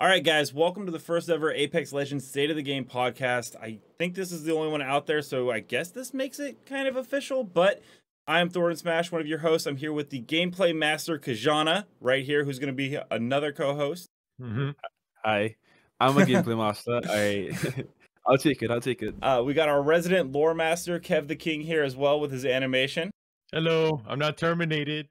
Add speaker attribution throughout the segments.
Speaker 1: All right, guys, welcome to the first ever Apex Legends State of the Game podcast. I think this is the only one out there, so I guess this makes it kind of official, but I am Thordan Smash, one of your hosts. I'm here with the gameplay master, Kijana, right here, who's going to be another co-host.
Speaker 2: Hi, I'm a gameplay master. I'll take it. I'll take it.
Speaker 1: We got our resident lore master, Kev the King, here as well with his animation.
Speaker 3: Hello, I'm not terminated.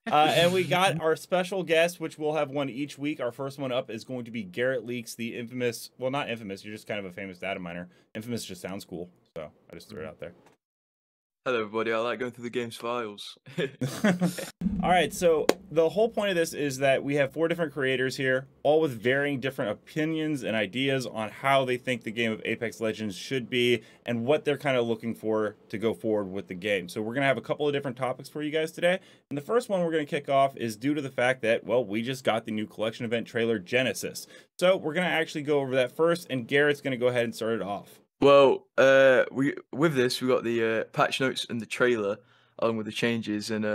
Speaker 1: And we got our special guest, which we'll have one each week. Our first one up is going to be Garretleaks, the infamous, well, not infamous, you're just kind of a famous data miner. Infamous just sounds cool, so I just threw it out there.
Speaker 4: Hello, everybody. I like going through the game's files.
Speaker 1: All right, so the whole point of this is that we have 4 different creators here, all with varying different opinions and ideas on how they think the game of Apex Legends should be and what they're kind of looking for to go forward with the game. So we're going to have a couple of different topics for you guys today. And the first one we're going to kick off is due to the fact that, well, we just got the new collection event trailer, Genesis. So we're going to actually go over that first, and Garrett's going to go ahead and start it off.
Speaker 4: Well, we got the patch notes and the trailer along with the changes, and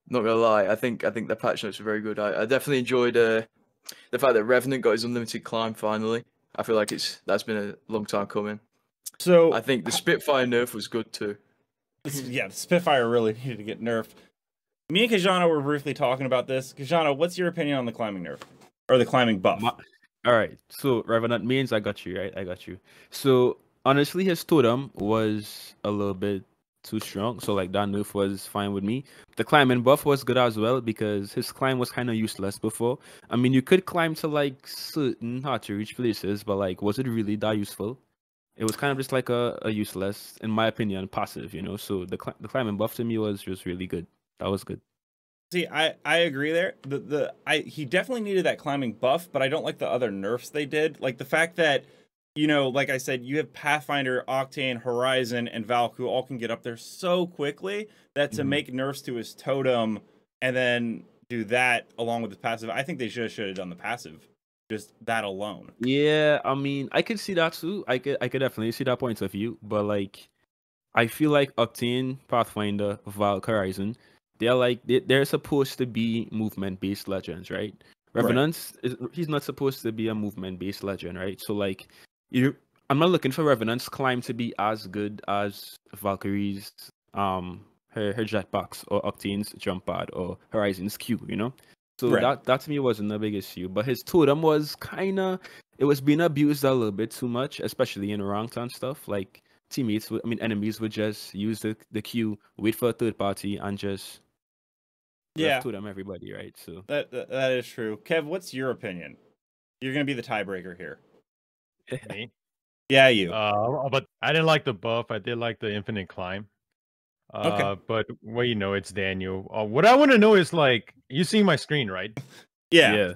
Speaker 4: not gonna lie, I think the patch notes are very good. I definitely enjoyed the fact that Revenant got his unlimited climb finally. I feel like that's been a long time coming.
Speaker 1: So
Speaker 4: I think the Spitfire nerf was good too.
Speaker 1: Yeah, the Spitfire really needed to get nerfed. Me and Kijana were briefly talking about this. Kijana, what's your opinion on the climbing nerf or the climbing buff?
Speaker 2: All right, so Revenant means I got you, right? I got you. So honestly, his totem was a little bit too strong, so like that nerf was fine with me. The climbing buff was good as well because his climb was kind of useless before. I mean, you could climb to like certain hard to reach places, but like, was it really that useful? It was kind of just like a useless, in my opinion, passive, you know. So the climbing buff to me was just really good. That was good.
Speaker 1: See, I agree there. He definitely needed that climbing buff, but I don't like the other nerfs they did. Like the fact that, you know, like I said, you have Pathfinder, Octane, Horizon, and Valk who all can get up there so quickly that to make nerfs to his totem and then do that along with his passive, I think they should have done the passive. Just that alone. Yeah,
Speaker 2: I mean, I could see that too. I could definitely see that point of view, but like, I feel like Octane, Pathfinder, Valk, Horizon, they're supposed to be movement-based legends, right? Revenant, he's not supposed to be a movement-based legend, right? So like, I'm not looking for Revenant's climb to be as good as Valkyrie's her jetpacks or Octane's jump pad or Horizon's Q, you know? So that to me wasn't a big issue. But his totem was it was being abused a little bit too much, especially in ranked and stuff. Like enemies would just use the Q, wait for a third party, and just totem everybody, right? So
Speaker 1: that is true. Kev, what's your opinion? You're gonna be the tiebreaker here.
Speaker 3: Me?
Speaker 1: Yeah, you.
Speaker 3: But I didn't like the buff. I did like the infinite climb.
Speaker 1: Okay.
Speaker 3: But well, you know, it's Daniel. What I want to know is like, you see my screen, right?
Speaker 1: Yeah.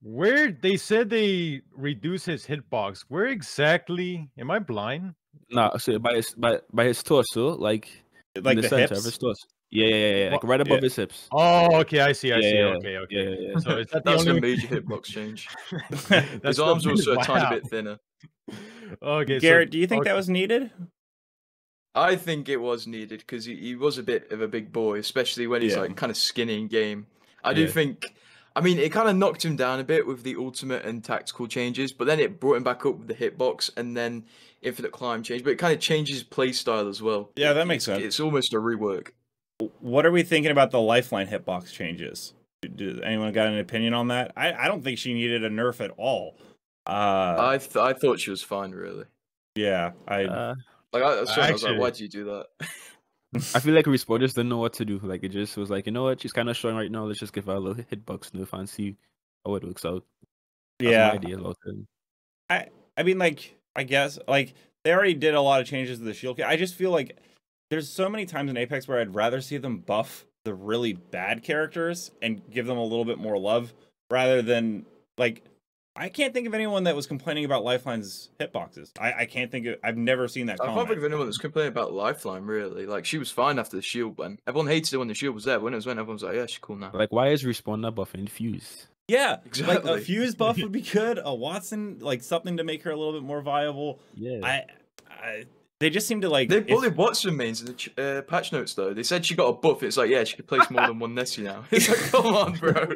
Speaker 3: Where they said they reduce his hitbox. Where exactly? Am I blind?
Speaker 2: Nah, so by his torso, like
Speaker 1: the
Speaker 2: center
Speaker 1: hips?
Speaker 2: of his torso. Yeah, like right above his hips.
Speaker 3: Oh, okay, I see.
Speaker 2: Yeah.
Speaker 3: Okay.
Speaker 2: Yeah.
Speaker 3: So is that
Speaker 4: That's
Speaker 3: the
Speaker 4: a
Speaker 3: only
Speaker 4: major hitbox change.
Speaker 3: That's
Speaker 4: His arms were also a tiny bit thinner.
Speaker 3: Okay,
Speaker 1: Garrett, do you think that was needed?
Speaker 4: I think it was needed because he was a bit of a big boy, especially when he's like kind of skinny in game. I do think, I mean, it kind of knocked him down a bit with the ultimate and tactical changes, but then it brought him back up with the hitbox and then infinite climb change. But it kind of changes play style as well.
Speaker 1: Yeah, that makes sense.
Speaker 4: It's almost a rework.
Speaker 1: What are we thinking about the lifeline hitbox changes? Does anyone got an opinion on that? I don't think she needed a nerf at all.
Speaker 4: I thought she was fine, really.
Speaker 1: Yeah,
Speaker 4: I was like, why did you do that?
Speaker 2: I feel like Respawn just didn't know what to do. Like, it just was like, you know what, she's kind of strong right now. Let's just give her a little hitbox nerf and see how it works out. That's my idea about it.
Speaker 1: I mean, like, I guess, like, they already did a lot of changes to the shield kit. I just feel like there's so many times in Apex where I'd rather see them buff the really bad characters and give them a little bit more love rather than, like, I can't think of anyone that was complaining about Lifeline's hitboxes. I can't think of, I've never seen that comment.
Speaker 4: I can't think of anyone that's complaining about Lifeline, really. Like, she was fine after the shield went. Everyone hated it when the shield was there. When it was when everyone was like, yeah, she's cool now.
Speaker 2: Like, why is Respawn not buffing Fuse?
Speaker 1: Yeah,
Speaker 4: exactly.
Speaker 1: Like a Fuse buff would be good. A Watson, like something to make her a little bit more viable.
Speaker 2: Yeah.
Speaker 1: They just seem to like.
Speaker 4: They bullied Watson mains in the patch notes though. They said she got a buff. It's like, yeah, she could place more than one Nessie now. It's like, come on, bro.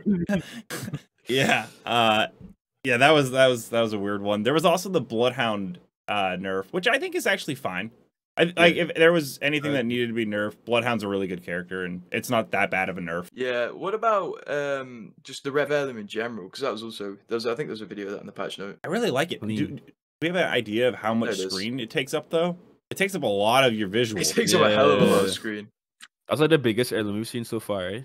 Speaker 1: Yeah. Yeah, that was a weird one. There was also the Bloodhound nerf, which I think is actually fine. Like if there was anything that needed to be nerfed, Bloodhound's a really good character, and it's not that bad of a nerf.
Speaker 4: Yeah. What about just the Rev Heirloom in general? Because that was also I think there's a video of that in the patch note.
Speaker 1: I really like it. Do we have an idea of how much screen it takes up though? It takes up a lot of your visual.
Speaker 4: It takes up a hell of a lot of screen.
Speaker 2: That's like the biggest heirloom we've seen so far, right?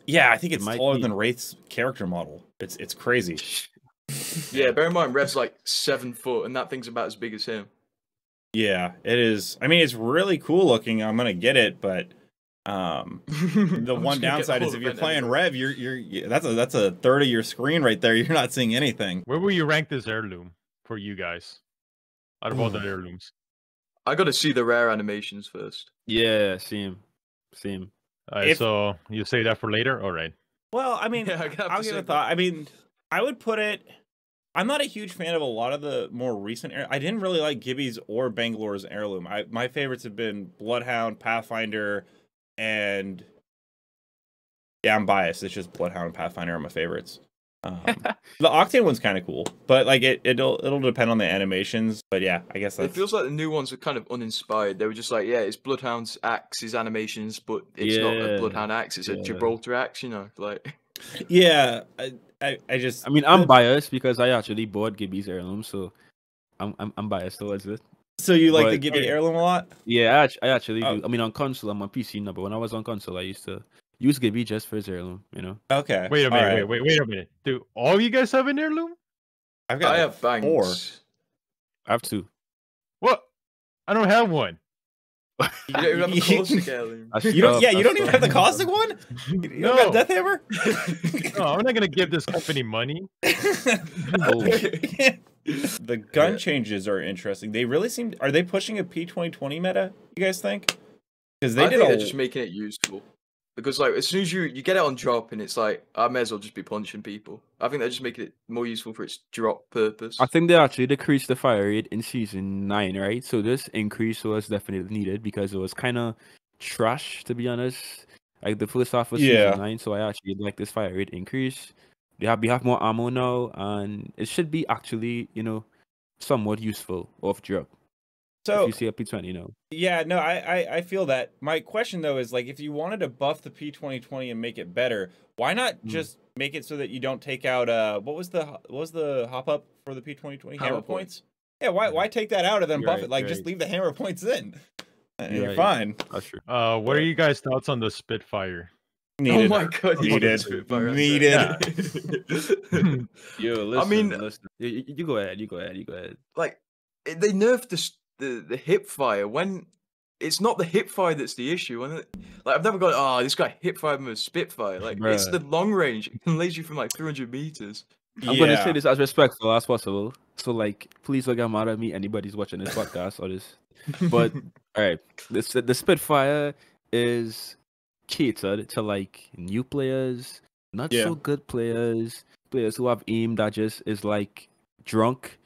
Speaker 1: Yeah, I think it's taller than Wraith's character model. It's crazy.
Speaker 4: Yeah, bear in mind Rev's like 7 foot, and that thing's about as big as him.
Speaker 1: Yeah, it is. I mean, it's really cool looking. I'm gonna get it, but the one downside is if you're playing Rev, that's a third of your screen right there. You're not seeing anything.
Speaker 3: Where will you rank this heirloom for you guys? Out of all the heirlooms,
Speaker 4: I got to see the rare animations first.
Speaker 2: Yeah, same.
Speaker 3: Alright, so you say that for later? All right.
Speaker 1: Well, I mean, I'll give it a thought. I mean, I would put it. I'm not a huge fan of a lot of the more recent. I didn't really like Gibby's or Bangalore's heirloom. My favorites have been Bloodhound, Pathfinder, and yeah, I'm biased. It's just Bloodhound and Pathfinder are my favorites. The Octane one's kind of cool, but like it'll depend on the animations. But yeah, I guess
Speaker 4: it feels like the new ones are kind of uninspired. They were just like, yeah, it's Bloodhound's axe, his animations, but it's not a Bloodhound axe. It's a Gibraltar axe, you know, like.
Speaker 1: Yeah, I mean,
Speaker 2: I'm biased because I actually bought Gibby's heirloom, so I'm biased towards it.
Speaker 1: So you like the Gibby heirloom a lot?
Speaker 2: Yeah, I actually do. I mean, on console, I'm on PC now, but when I was on console, I used to use Gibby just for his heirloom, you know?
Speaker 1: Okay.
Speaker 3: Wait a minute, wait a minute. Do all of you guys have an heirloom?
Speaker 1: I have
Speaker 4: bangs.
Speaker 1: 4.
Speaker 2: I have 2.
Speaker 3: What? I don't have one.
Speaker 4: You don't even have the caustic heirloom.
Speaker 1: You don't even have the caustic one? You don't got Death Hammer?
Speaker 3: No, I'm not gonna give this company money.
Speaker 1: The gun changes are interesting. They really seem. Are they pushing a P2020 meta? You guys think? Because
Speaker 4: they're just making it useful. Because like as soon as you get it on drop and it's like I may as well just be punching people. I think they're just making it more useful for its drop purpose.
Speaker 2: I think they actually decreased the fire rate in season 9, right? So this increase was definitely needed because it was kind of trash, to be honest. Like the first half of season 9, so I actually like this fire rate increase. We have more ammo now, and it should be actually, you know, somewhat useful off drop. So if you see a P20, you know.
Speaker 1: Yeah, no, I feel that. My question though is like, if you wanted to buff the P2020 and make it better, why not just make it so that you don't take out what was the hop up for the P2020 hammer points? Yeah, why take that out and then buff it? Like just leave the hammer points in. You're fine.
Speaker 2: That's true.
Speaker 3: What are you guys' thoughts on the Spitfire?
Speaker 1: Needed.
Speaker 4: Oh my god,
Speaker 1: needed.
Speaker 3: Yeah.
Speaker 2: Yo, listen,
Speaker 4: I mean,
Speaker 2: you go ahead.
Speaker 4: Like they nerfed the hip fire when it's not the hip fire that's the issue. Like I've never gone, this guy hip fired him with a Spitfire. Like it's the long range. It can laser you from like 300 meters.
Speaker 2: I'm gonna say this as respectful as possible. So like, please don't get mad at me. Anybody's watching this podcast or this, but all right, the Spitfire is catered to like new players, not so good players who have aim that just is like drunk.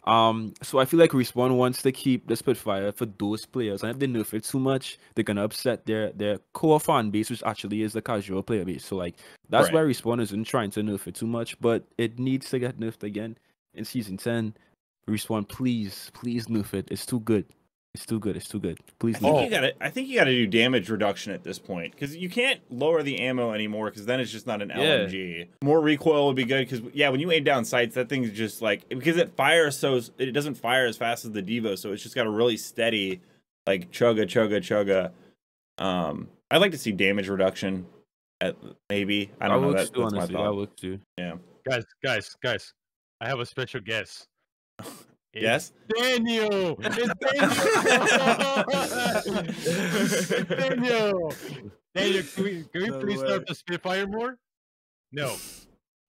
Speaker 2: So I feel like Respawn wants to keep the Spitfire for those players, and if they nerf it too much, they're gonna upset their core fan base, which actually is the casual player base. So like that's why Respawn isn't trying to nerf it too much, but it needs to get nerfed again in season 10. Respawn, please nerf it. It's too good. It's too good. Please.
Speaker 1: I think you gotta do damage reduction at this point because you can't lower the ammo anymore because then it's just not an LMG. More recoil would be good because when you aim down sights, that thing's just like because it fires it doesn't fire as fast as the Devo, so it's just got a really steady like chugga. I'd like to see damage reduction at maybe I don't know. That's my thought.
Speaker 2: I would too.
Speaker 1: Yeah.
Speaker 3: Guys, I have a special guest.
Speaker 1: Yes,
Speaker 3: Daniel. It's Daniel. Daniel, can we please start the Spitfire more? No.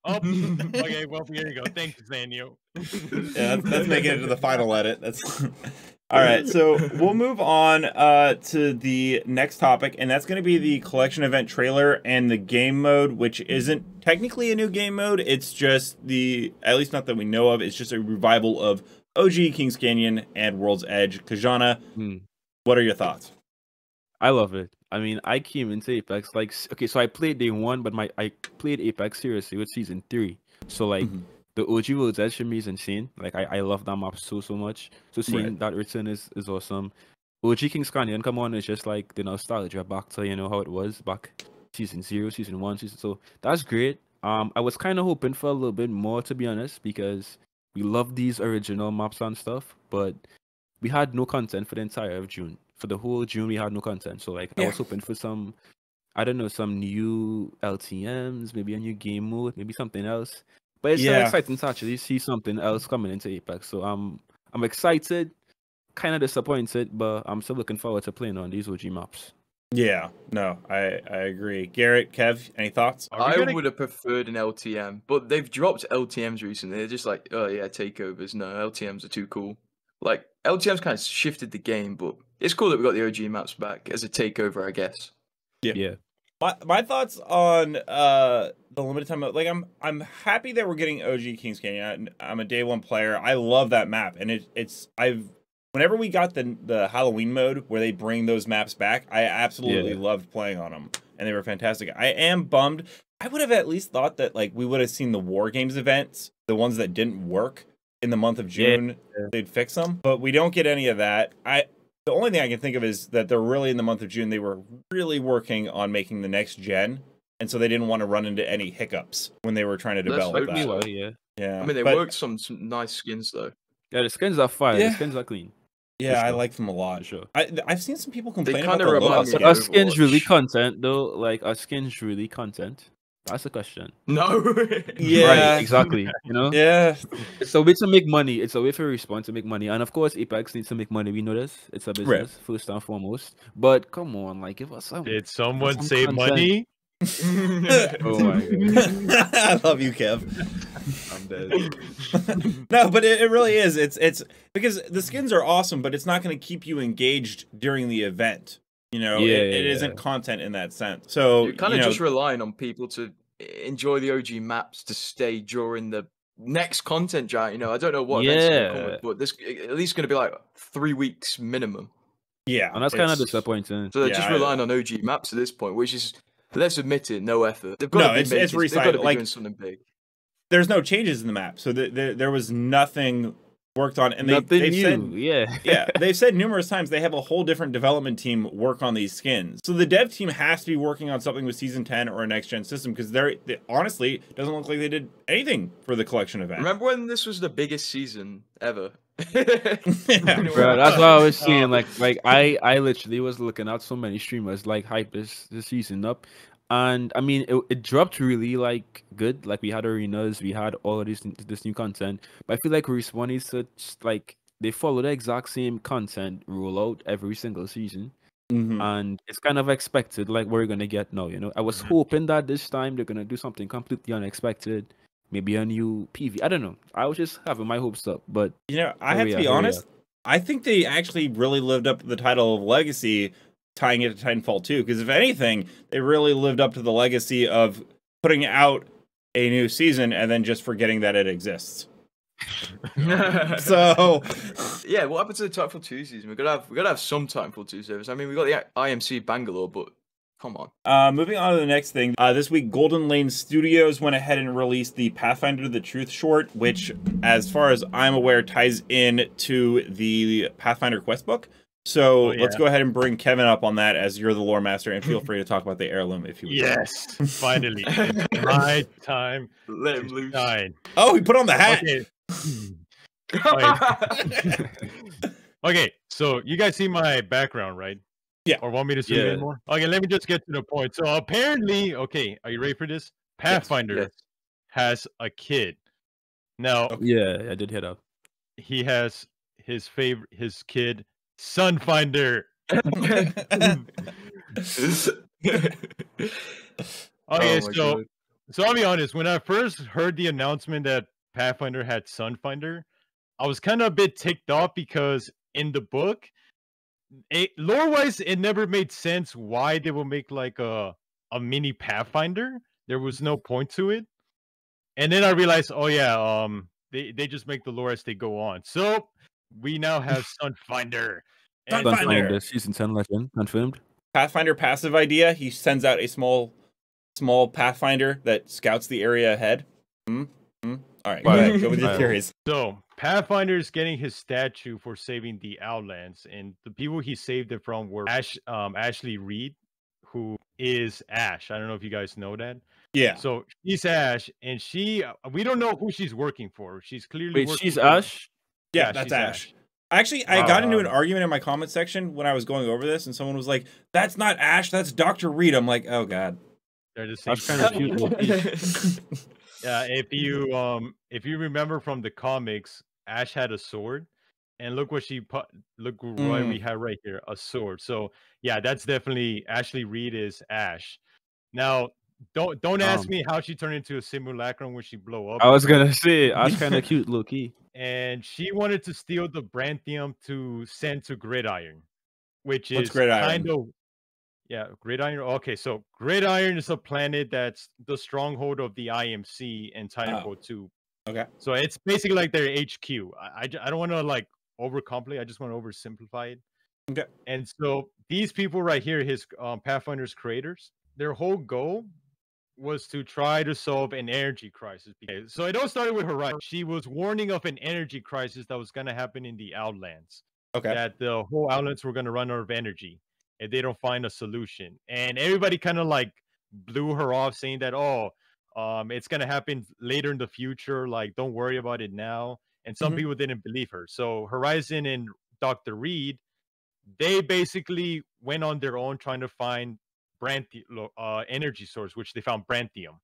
Speaker 3: Oh, okay. Well, here you go. Thanks, Daniel.
Speaker 1: Yeah, that's making it to the final edit. That's all right. So we'll move on to the next topic, and that's going to be the collection event trailer and the game mode, which isn't technically a new game mode. It's just at least not that we know of. It's just a revival of OG King's Canyon and World's Edge. Kijanna, what are your thoughts?
Speaker 2: I love it. I mean, I came into Apex like okay, so I played day one, but I played Apex seriously with season 3. So like the OG World's Edge for me is insane. Like I love that map so much. So seeing that return is awesome. OG King's Canyon come on, it's just like the nostalgia back to how it was back season 0, season 1, so that's great. I was kind of hoping for a little bit more, to be honest, because we love these original maps and stuff, but we had no content for the entire of June. For the whole June, we had no content. So like I was hoping for some, I don't know, some new LTMs, maybe a new game mode, maybe something else. But it's still exciting to actually see something else coming into Apex. So I'm excited, kind of disappointed, but I'm still looking forward to playing on these OG maps.
Speaker 1: Yeah, no, I agree. Garrett, Kev, any thoughts?
Speaker 4: I would have preferred an LTM, but they've dropped LTMs recently. They're just like, oh yeah, takeovers. No, LTMs are too cool. Like LTMs kind of shifted the game, but it's cool that we got the OG maps back as a takeover, I guess.
Speaker 2: Yeah.
Speaker 1: My thoughts on the limited time, like I'm happy that we're getting OG Kings Canyon. I'm a day one player. I love that map, and whenever we got the Halloween mode where they bring those maps back, I absolutely loved playing on them, and they were fantastic. I am bummed. I would have at least thought that like we would have seen the War Games events, the ones that didn't work in the month of June, they'd fix them, but we don't get any of that. The only thing I can think of is that they're really in the month of June, they were really working on making the next gen, and so they didn't want to run into any hiccups when they were trying to develop that.
Speaker 2: Well, yeah.
Speaker 4: I mean, they worked some nice skins though.
Speaker 2: Yeah, the skins are fire. The skins are clean.
Speaker 1: Yeah, I like them a lot.
Speaker 2: Sure.
Speaker 1: I've seen some people complain about
Speaker 4: the
Speaker 1: the
Speaker 2: Are skins really content though? Like, are skins really content? That's the question.
Speaker 4: No.
Speaker 2: Yeah. Right, exactly.
Speaker 1: Yeah.
Speaker 2: It's a way to make money. It's a way for Respawn to make money. And of course, Apex needs to make money. We know this. It's a business, first and foremost. But come on, like, give us some.
Speaker 3: Did someone say
Speaker 2: content.
Speaker 3: money?
Speaker 2: Oh my God.
Speaker 1: I love you, Kev.
Speaker 2: I'm dead.
Speaker 1: No, but it really is. It's because the skins are awesome, but it's not going to keep you engaged during the event. It isn't content in that sense. So
Speaker 4: you're kind of just relying on people to enjoy the OG maps to stay during the next content giant. I don't know what events are gonna come with, but there's at least going to be like 3 weeks minimum.
Speaker 1: Yeah,
Speaker 2: and that's kind of disappointing.
Speaker 4: So they're just relying on OG maps at this point, which is, let's admit it, no effort. They've got to be
Speaker 1: it's
Speaker 4: they've got to be
Speaker 1: like,
Speaker 4: doing something big.
Speaker 1: There's no changes in the map, so there was nothing worked on, and
Speaker 2: they've
Speaker 1: said, they've said numerous times they have a whole different development team work on these skins. So the dev team has to be working on something with season 10 or a next gen system, because they honestly doesn't look like they did anything for the collection event.
Speaker 4: Remember when this was the biggest season ever?
Speaker 2: Bro, that's what I was seeing. Like I literally was looking at so many streamers like hype this season up. And I mean, it dropped really like good. Like we had arenas, we had all of this new content. But I feel like Respawn is such like they follow the exact same content rollout every single season, and it's kind of expected. Like we're gonna get now. I was hoping that this time they're gonna do something completely unexpected, maybe a new PV. I don't know. I was just having my hopes up, but
Speaker 1: I have to be honest. I think they actually really lived up to the title of Legacy, tying it to Titanfall 2, because if anything, they really lived up to the legacy of putting out a new season and then just forgetting that it exists. So
Speaker 4: yeah, what happened to the Titanfall 2 season? We gotta have some Titanfall 2 service. I mean, we got the IMC Bangalore, but come on.
Speaker 1: Moving on to the next thing. This week, Golden Lane Studios went ahead and released the Pathfinder The Truth short, which, as far as I'm aware, ties in to the Pathfinder quest book. So let's go ahead and bring Kevin up on that, as you're the lore master, and feel free to talk about the heirloom if you would.
Speaker 3: Yes, finally, my time.
Speaker 4: Let him loose.
Speaker 1: Oh, he put on the hat.
Speaker 3: Okay. Okay, so you guys see my background, right?
Speaker 1: Yeah.
Speaker 3: Or want me to zoom in more? Okay, let me just get to the point. So apparently, okay, are you ready for this? Pathfinder has a kid. Now,
Speaker 2: yeah, I did hit up.
Speaker 3: He has his kid, Smolfinder. Okay, so I'll be honest. When I first heard the announcement that Pathfinder had Smolfinder, I was kind of a bit ticked off, because in the book, lore-wise, it never made sense why they would make like a mini Pathfinder. There was no point to it. And then I realized, oh yeah, they just make the lore as they go on. So we now have Smolfinder.
Speaker 2: Smolfinder, season 10 legend confirmed.
Speaker 1: Pathfinder passive idea. He sends out a small Pathfinder that scouts the area ahead. All right, go ahead. Go with your theories.
Speaker 3: So Pathfinder is getting his statue for saving the Outlands, and the people he saved it from were Ashley Reed, who is Ash. I don't know if you guys know that.
Speaker 1: Yeah.
Speaker 3: So she's Ash, and we don't know who she's working for. She's clearly
Speaker 2: Wait, she's Ash?
Speaker 1: Yeah, that's Ash. Actually, I got into an argument in my comment section when I was going over this, and someone was like, "That's not Ash, that's Dr. Reed." I'm like, "Oh God."
Speaker 3: They're the same.
Speaker 2: That's kind of cute.
Speaker 3: Yeah, if you remember from the comics, Ash had a sword, and look what she put. Look what we have right here, a sword. So yeah, that's definitely Ashley Reed is Ash. Now, don't ask me how she turned into a simulacrum when she blow up.
Speaker 2: I was gonna say Ash kind of cute, low-key.
Speaker 3: And she wanted to steal the Branthium to send to Gridiron, which is
Speaker 1: Gridiron?
Speaker 3: kind of Gridiron. Okay, so Gridiron is a planet that's the stronghold of the IMC and Titanfall 2.
Speaker 1: Okay.
Speaker 3: So it's basically like their HQ. I don't want to like overcomplicate. I just want to oversimplify it.
Speaker 1: Okay.
Speaker 3: And so these people right here, his Pathfinder's creators, their whole goal was to try to solve an energy crisis. So it all started with Horizon. She was warning of an energy crisis that was going to happen in the Outlands.
Speaker 1: Okay.
Speaker 3: That the whole Outlands were going to run out of energy if they don't find a solution. And everybody kind of like blew her off, saying that, it's going to happen later in the future. Like, don't worry about it now. And some people didn't believe her. So Horizon and Dr. Reed, they basically went on their own trying to find energy source, which they found Branthium.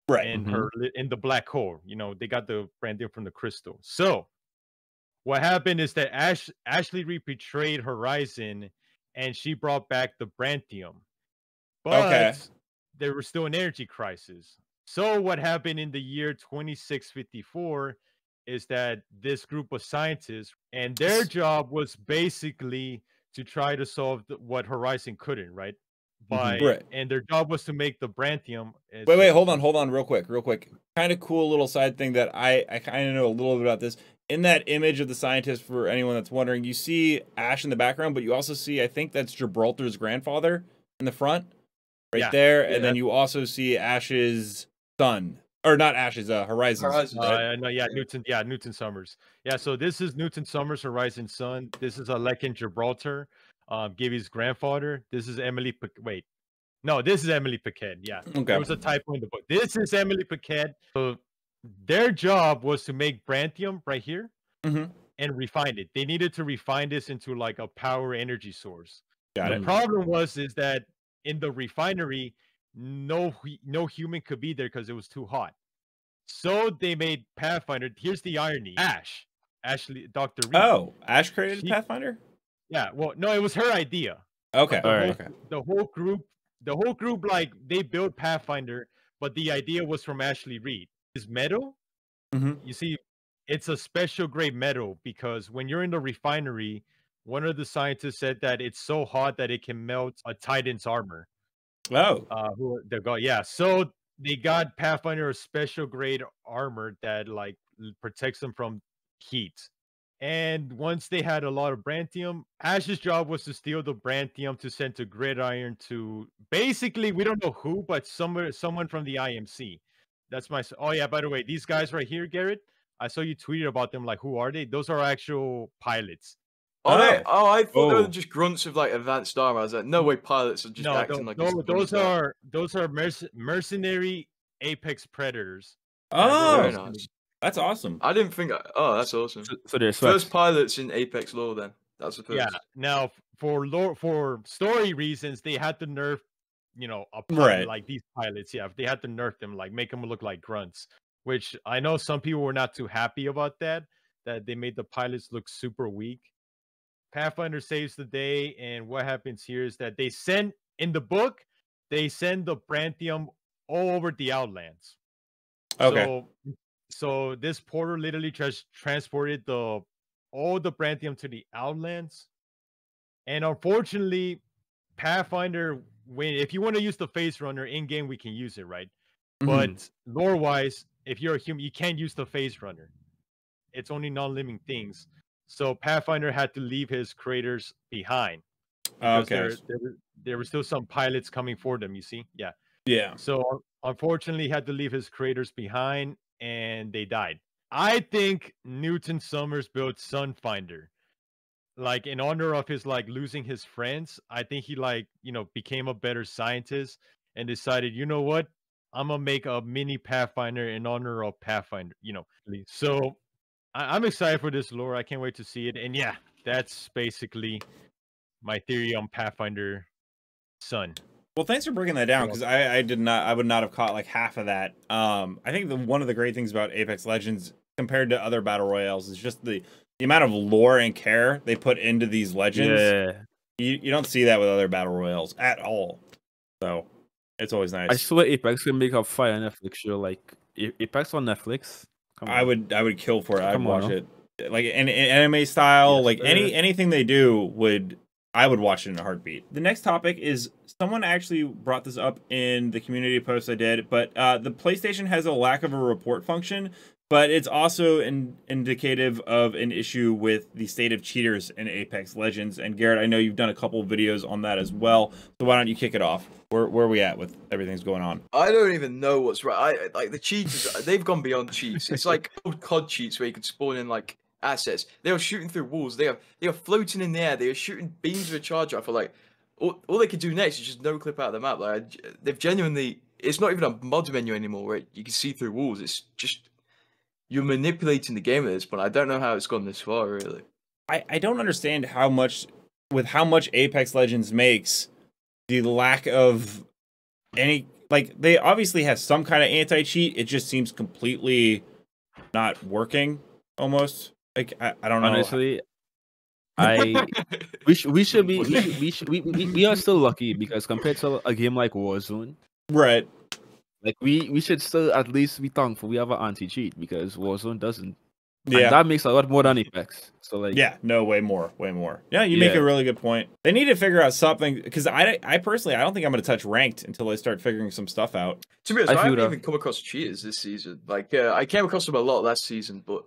Speaker 1: Right.
Speaker 3: In the black hole. You know, they got the Branthium from the crystal. So what happened is that Ashley Reed betrayed Horizon, and she brought back the Branthium. But there was still an energy crisis. So what happened in the year 2654 is that this group of scientists, and their job was basically to try to solve what Horizon couldn't, right? And their job was to make the Branthium.
Speaker 1: Wait, hold on, real quick. Kind of cool little side thing that I kind of know a little bit about this. In that image of the scientist, for anyone that's wondering, you see Ash in the background, but you also see, I think that's Gibraltar's grandfather in the front, there, and then you also see Ash's son, or not Ash's, Horizon's.
Speaker 3: Newton Summers. Yeah, so this is Newton Summers, Horizon's son. This is Alekin Gibraltar, Gibby's grandfather. This is Emily. This is Emily Paquette. Yeah, there was a typo in the book. This is Emily Paquette. So their job was to make Branthium right here and refine it. They needed to refine this into like a power energy source. The problem is that in the refinery, no human could be there because it was too hot. So they made Pathfinder. Here's the irony: Ashley, Dr. Reed.
Speaker 1: Oh, Ash created Pathfinder?
Speaker 3: Yeah. Well, no, it was her idea.
Speaker 1: Okay.
Speaker 3: The whole group, like they built Pathfinder, but the idea was from Ashley Reed. This metal, you see, it's a special grade metal because when you're in the refinery, one of the scientists said that it's so hot that it can melt a Titan's armor.
Speaker 1: Oh.
Speaker 3: So they got Pathfinder a special grade armor that like protects them from heat. And once they had a lot of Branthium, Ash's job was to steal the Branthium to send to Gridiron to basically, we don't know who, but someone from the IMC. That's my. Oh yeah, by the way, these guys right here, Garrett, I saw you tweeted about them. Like, who are they? Those are actual pilots.
Speaker 4: I thought they were just grunts with like advanced armor. I was like, no way, pilots are just acting like.
Speaker 3: Those are mercenary Apex predators.
Speaker 1: Oh, very nice. That's awesome.
Speaker 4: I didn't think. Oh, that's awesome.
Speaker 2: So they're
Speaker 4: first pilots in Apex lore. Then that's the first.
Speaker 3: Yeah. Now for story reasons, they had to nerf, like these pilots. Yeah, they had to nerf them, like make them look like grunts. Which I know some people were not too happy about that they made the pilots look super weak. Pathfinder saves the day, and what happens here is that they send the Branthium all over the Outlands.
Speaker 1: Okay.
Speaker 3: So this portal literally transported all the Branthium to the Outlands, and unfortunately, Pathfinder, if you want to use the Phase Runner in game, we can use it, right? But lore wise, if you're a human, you can't use the Phase Runner. It's only non-living things. So Pathfinder had to leave his creators behind.
Speaker 1: Okay.
Speaker 3: there were still some pilots coming for them. You see, yeah.
Speaker 1: Yeah.
Speaker 3: So unfortunately, he had to leave his creators behind, and they died. I think Newton Summers built Sunfinder, like in honor of his like losing his friends. I think he like became a better scientist and decided, you know what, I'm gonna make a mini Pathfinder in honor of Pathfinder. So I'm excited for this lore. I can't wait to see it. And yeah, that's basically my theory on Pathfinder Sun.
Speaker 1: Well, thanks for breaking that down, because I would not have caught like half of that. I think one of the great things about Apex Legends compared to other battle royales is just the amount of lore and care they put into these legends.
Speaker 2: Yeah.
Speaker 1: You don't see that with other battle royales at all. So it's always nice.
Speaker 2: I swear Apex can make a fire Netflix show. Like Apex on Netflix.
Speaker 1: I would kill for it. I'd watch it. Like an anime style, yes, like anything they do I would watch it in a heartbeat. The next topic is, someone actually brought this up in the community post I did, but the PlayStation has a lack of a report function, but it's also indicative of an issue with the state of cheaters in Apex Legends. And Garrett, I know you've done a couple of videos on that as well, so why don't you kick it off? Where are we at with everything's going on?
Speaker 4: I don't even know what's right. Like the cheaters, they've gone beyond cheats. It's like old COD cheats where you could spawn in like assets. They are shooting through walls. They are floating in the air. They are shooting beams of a charger. I feel like all they could do next is just no clip out of the map. Like they've genuinely, it's not even a mod menu anymore where you can see through walls. It's just, you're manipulating the game at this point. I don't know how it's gone this far, really.
Speaker 1: I don't understand how much Apex Legends makes, the lack of any, like, they obviously have some kind of anti-cheat. It just seems completely not working almost. Like, I don't know.
Speaker 2: Honestly, we are still lucky, because compared to a game like Warzone,
Speaker 1: right?
Speaker 2: Like we should still at least be thankful we have an anti-cheat, because Warzone doesn't.
Speaker 1: Yeah,
Speaker 2: and that makes a lot more than Apex. So like,
Speaker 1: yeah, no, way more. Yeah, you make a really good point. They need to figure out something, because I personally, I don't think I'm going to touch ranked until they start figuring some stuff out.
Speaker 4: To be honest, I haven't even come across cheaters this season. Like I came across them a lot last season, but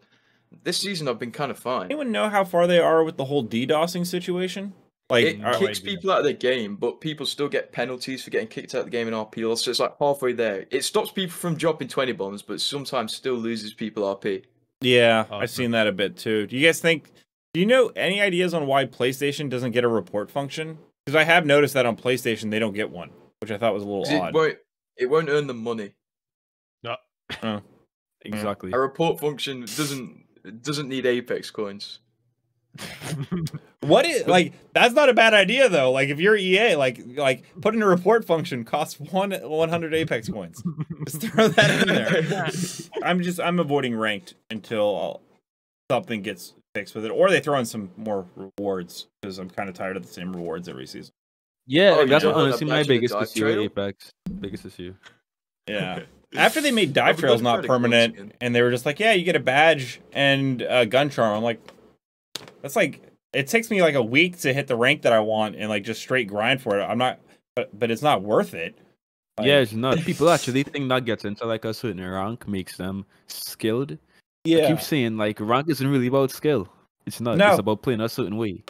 Speaker 4: this season I've been kind of fine.
Speaker 1: Anyone know how far they are with the whole DDoSing situation? Like,
Speaker 4: it kicks people out of the game, but people still get penalties for getting kicked out of the game in RP. So it's like halfway there. It stops people from dropping 20 bombs, but sometimes still loses people RP.
Speaker 1: Yeah, I've seen that a bit too. Do you guys think? Do you know any ideas on why PlayStation doesn't get a report function? Because I have noticed that on PlayStation they don't get one, which I thought was a little odd.
Speaker 4: It won't earn them money.
Speaker 3: No.
Speaker 2: Exactly.
Speaker 4: A report function doesn't need Apex coins.
Speaker 1: What is, like, that's not a bad idea though. Like, if you're EA, like putting a report function costs 100 Apex coins. Just throw that in there. I'm avoiding ranked until something gets fixed with it, or they throw in some more rewards, because I'm kind of tired of the same rewards every season.
Speaker 2: Yeah, that's honestly my biggest issue with Apex. Biggest issue.
Speaker 1: Yeah. After they made dive trails not permanent, and they were just like, yeah, you get a badge and a gun charm. I'm like, that's like, it takes me like a week to hit the rank that I want and like just straight grind for it. I'm not, but it's not worth it. Like,
Speaker 2: yeah, it's not. People actually think that gets into like a certain rank makes them skilled.
Speaker 1: Yeah.
Speaker 2: I keep saying like rank isn't really about skill. It's not.
Speaker 1: No.
Speaker 2: It's about playing a certain way.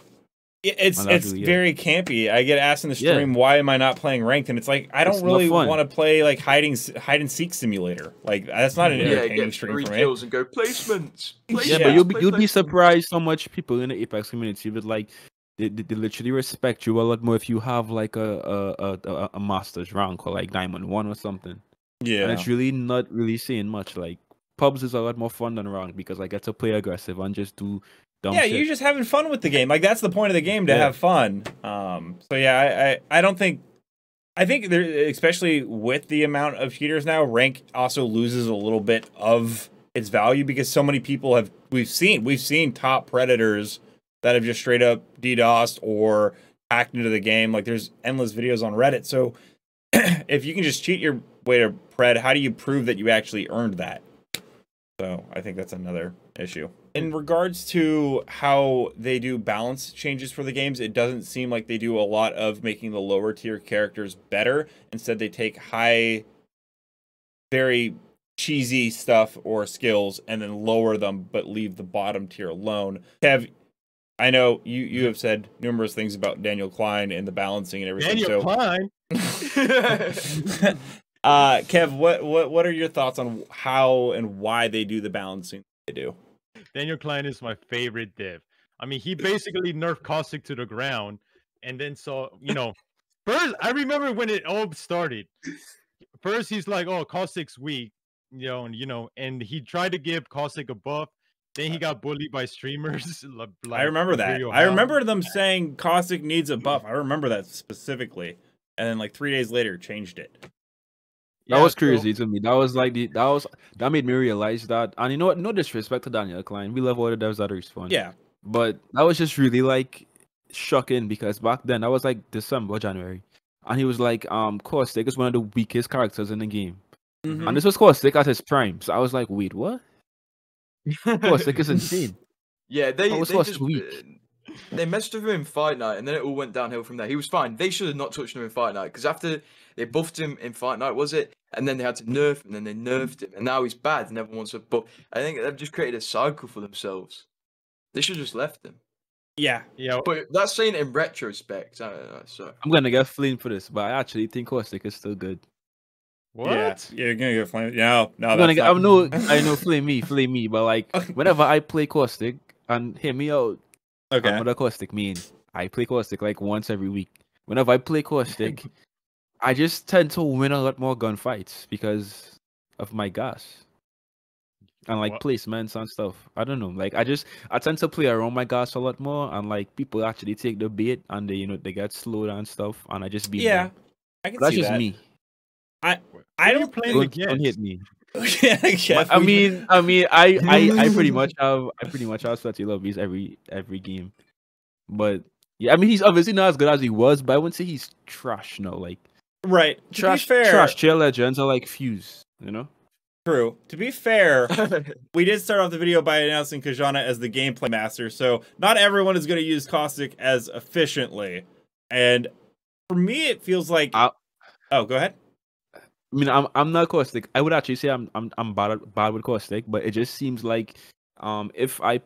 Speaker 1: It's very campy. I get asked in the stream, why am I not playing ranked? And it's like, I don't really want to play like hide and seek simulator. Like, that's not an entertaining stream for me.
Speaker 4: Kills and go placements.
Speaker 2: Yeah, but you'd be surprised how much people in the Apex community would like. They literally respect you a lot more if you have like a master's rank or like Diamond 1 or something.
Speaker 1: Yeah,
Speaker 2: and it's really not really saying much. Like, pubs is a lot more fun than rank, because I get to play aggressive and just do.
Speaker 1: Yeah,
Speaker 2: shit.
Speaker 1: You're just having fun with the game. Like, that's the point of the game, to have fun. So yeah, I don't think, I think there, especially with the amount of cheaters now, rank also loses a little bit of its value, because so many people we've seen top predators that have just straight up DDoSed or hacked into the game. Like, there's endless videos on Reddit. So if you can just cheat your way to pred, how do you prove that you actually earned that? So I think that's another issue. In regards to how they do balance changes for the games, it doesn't seem like they do a lot of making the lower tier characters better. Instead, they take high, very cheesy stuff or skills and then lower them, but leave the bottom tier alone. Kev, I know you have said numerous things about Daniel Klein and the balancing and everything.
Speaker 3: Daniel Klein.
Speaker 1: Kev, what are your thoughts on how and why they do the balancing they do?
Speaker 3: Daniel Klein is my favorite div. I mean, he basically nerfed Caustic to the ground, and then first I remember when it all started. First, he's like, "Oh, Caustic's weak," and he tried to give Caustic a buff. Then he got bullied by streamers.
Speaker 1: I remember that. I remember them saying Caustic needs a buff. I remember that specifically. And then like 3 days later, changed it.
Speaker 2: That was crazy to me. That was like that made me realize that. And you know what? No disrespect to Daniel Klein. We love all the devs that respond.
Speaker 1: Yeah.
Speaker 2: But that was just really like shocking because back then that was like December, January, and he was like, Caustic is one of the weakest characters in the game, and this was Caustic at his prime. So I was like, wait, what? Caustic is insane.
Speaker 4: Yeah, they messed with him in Fight Night, and then it all went downhill from there. He was fine. They should have not touched him in Fight Night, because after they buffed him in Fight Night, was it? And then they had to nerf him, and then they nerfed him, and now he's bad, and everyone wants to buff. I think they've just created a cycle for themselves. They should have just left him.
Speaker 1: Yeah.
Speaker 4: But that's saying it in retrospect. I don't know, so.
Speaker 2: I'm gonna get flamed for this, but I actually think Caustic is still good.
Speaker 3: What?
Speaker 1: Yeah, you're gonna get flamed. No,
Speaker 2: I know, flame me, but like whenever I play Caustic, and hear me out.
Speaker 1: Okay.
Speaker 2: What a Caustic mean? I play Caustic like once every week. Whenever I play Caustic, I just tend to win a lot more gunfights because of my gas and like placements and stuff. I don't know. Like I tend to play around my gas a lot more, and like people actually take the bait and they get slowed and stuff, and I just beat them.
Speaker 1: I can
Speaker 2: That's
Speaker 1: see
Speaker 2: just
Speaker 1: that.
Speaker 2: me.
Speaker 1: I don't
Speaker 3: play
Speaker 2: Don't hit me.
Speaker 1: Yeah,
Speaker 2: I mean, I pretty much have sweaty lobbies every game, but yeah, I mean he's obviously not as good as he was, but I wouldn't say he's trash. No, like
Speaker 1: right.
Speaker 2: Trash tier legends are like Fuse, you know.
Speaker 1: True. To be fair, we did start off the video by announcing Kijanna as the gameplay master, so not everyone is going to use Caustic as efficiently. And for me, it feels like. Oh, go ahead.
Speaker 2: I mean, I'm not Caustic. I would actually say I'm bad with Caustic, but it just seems like if I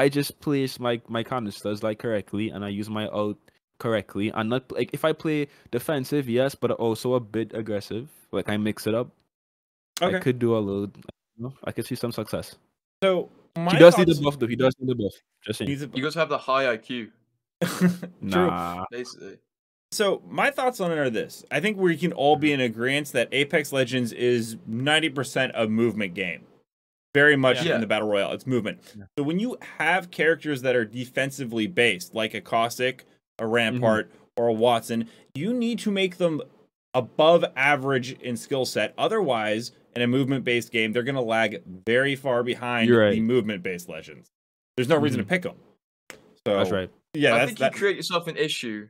Speaker 2: just place my canisters like correctly and I use my ult correctly and not like if I play defensive, yes, but also a bit aggressive, like I mix it up.
Speaker 1: Okay.
Speaker 2: I could do a little. I could see some success.
Speaker 1: So
Speaker 2: he does need the buff, though. He does need the buff. Just saying.
Speaker 4: You guys have the high IQ.
Speaker 2: Nah.
Speaker 4: Basically.
Speaker 1: So my thoughts on it are this: I think we can all be in agreement that Apex Legends is 90% a movement game. Very much in the battle royale, it's movement. Yeah. So when you have characters that are defensively based, like a Caustic, a Rampart, or a Watson, you need to make them above average in skill set. Otherwise, in a movement-based game, they're going to lag very far behind the movement-based legends. There's no reason to pick them. So
Speaker 2: that's right.
Speaker 1: Yeah,
Speaker 4: I think you create yourself an issue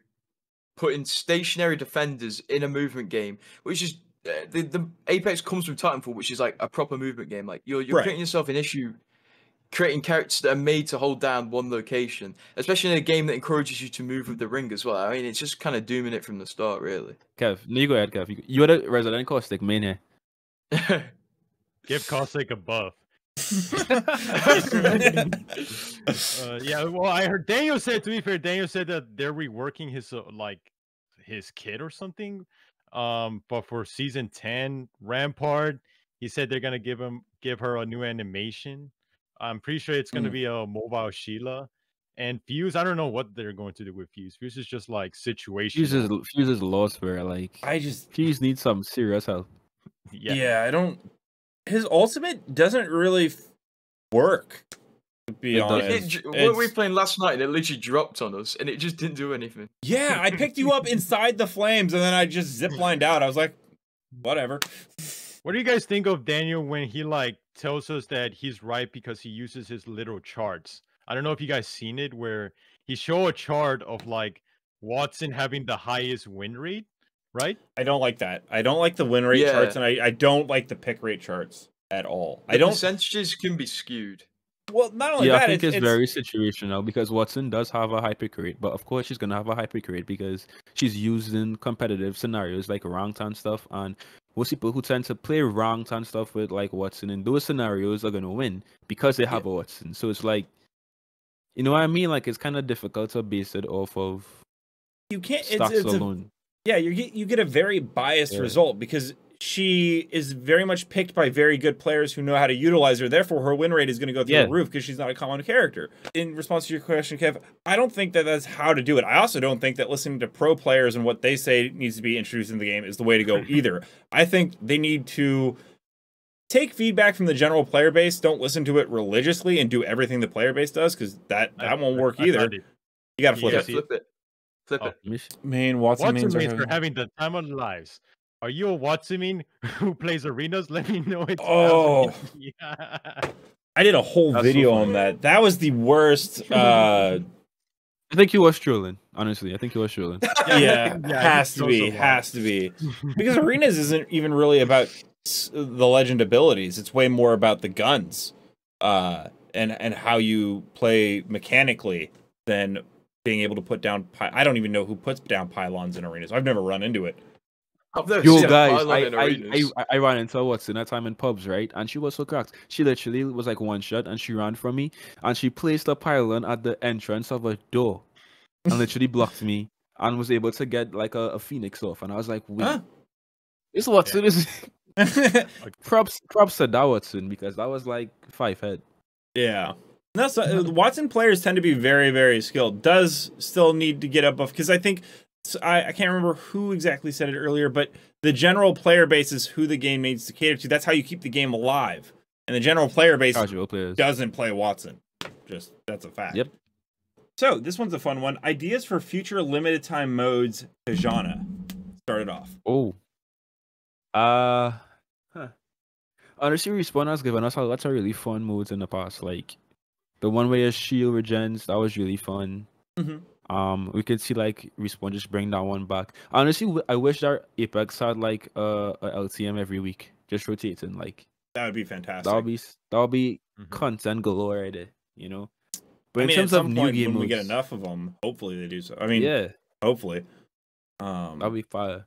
Speaker 4: putting stationary defenders in a movement game, which is the Apex comes from Titanfall, which is like a proper movement game. Like you're creating yourself an issue. Creating characters that are made to hold down one location, especially in a game that encourages you to move with the ring as well. I mean, it's just kind of dooming it from the start, really.
Speaker 2: Kev, no, you go ahead, Kev. You are the resident Caustic main here.
Speaker 3: Give Caustic a buff. Yeah, well, I heard Daniel said, to be fair, Daniel said that they're reworking his kit or something. But for season 10, Rampart, he said they're gonna give her a new animation. I'm pretty sure it's going to be a mobile Sheila. And Fuse, I don't know what they're going to do with Fuse. Fuse is just like situational.
Speaker 2: Fuse is lost where like Fuse needs some serious help.
Speaker 1: I don't. His ultimate doesn't really work. To be honest,
Speaker 4: we were playing last night and it literally dropped on us and it just didn't do anything.
Speaker 1: Yeah, I picked you up inside the flames and then I just ziplined out. I was like, whatever.
Speaker 3: What do you guys think of Daniel when he like tells us that he's right because he uses his little charts? I don't know if you guys seen it where he show a chart of like Watson having the highest win rate, right?
Speaker 1: I don't like that. I don't like the win rate charts, and I don't like the pick rate charts at all.
Speaker 4: The percentages can be skewed.
Speaker 1: Well, not only that,
Speaker 2: I think it's very situational because Watson does have a high pick rate, but of course she's gonna have a high pick rate because she's used in competitive scenarios like ranked and stuff, and most people who tend to play ranked and stuff with like Watson in those scenarios are gonna win because they have a Watson. So it's like You know what I mean? Like it's kind of difficult to base it off of
Speaker 1: You can't.
Speaker 2: stats alone.
Speaker 1: Yeah, you get a very biased result because she is very much picked by very good players who know how to utilize her. Therefore, her win rate is going to go through the roof because she's not a common character. In response to your question, Kev, I don't think that that's how to do it. I also don't think that listening to pro players and what they say needs to be introduced in the game is the way to go either. I think they need to take feedback from the general player base. Don't listen to it religiously and do everything the player base does because that won't work either. You got to flip it.
Speaker 4: Flip it. Flip it.
Speaker 1: Man, Watson mains
Speaker 3: are having the time of their lives. Are you a Watson who plays arenas? Let me know.
Speaker 1: I did a whole video on that. That was the worst.
Speaker 2: I think he was trolling. Honestly, I think he was trolling.
Speaker 1: Yeah, has to be. Because arenas isn't even really about the legend abilities. It's way more about the guns, and how you play mechanically than being able to put down. I don't even know who puts down pylons in arenas. I've never run into it.
Speaker 2: Yo, guys, I ran into Watson that time in pubs, right? And she was so cracked. She literally was like one shot and she ran from me and she placed a pylon at the entrance of a door and literally blocked me and was able to get like a phoenix off. And I was like, wait, this Watson is props to that Watson because that was like 5 head.
Speaker 1: Yeah. That's Watson players tend to be very, very skilled. Does still need to get up because I think I can't remember who exactly said it earlier, but the general player base is who the game needs to cater to. That's how you keep the game alive. And the general player base doesn't play Watson. Just that's a fact.
Speaker 2: Yep.
Speaker 1: So this one's a fun one. Ideas for future limited time modes. Kijana started off.
Speaker 2: Honestly, Respawn has given us lots of really fun modes in the past. Like the one where your shield regens, that was really fun. We could see like Respawn just bring that one back. Honestly, I wish our Apex had like a LTM every week, just rotating. Like
Speaker 1: that would be fantastic.
Speaker 2: That would be content galore right there, you know. But
Speaker 1: in
Speaker 2: terms of new game
Speaker 1: when
Speaker 2: modes,
Speaker 1: we get enough of them, hopefully they do so. I mean, hopefully.
Speaker 2: That'd be fire.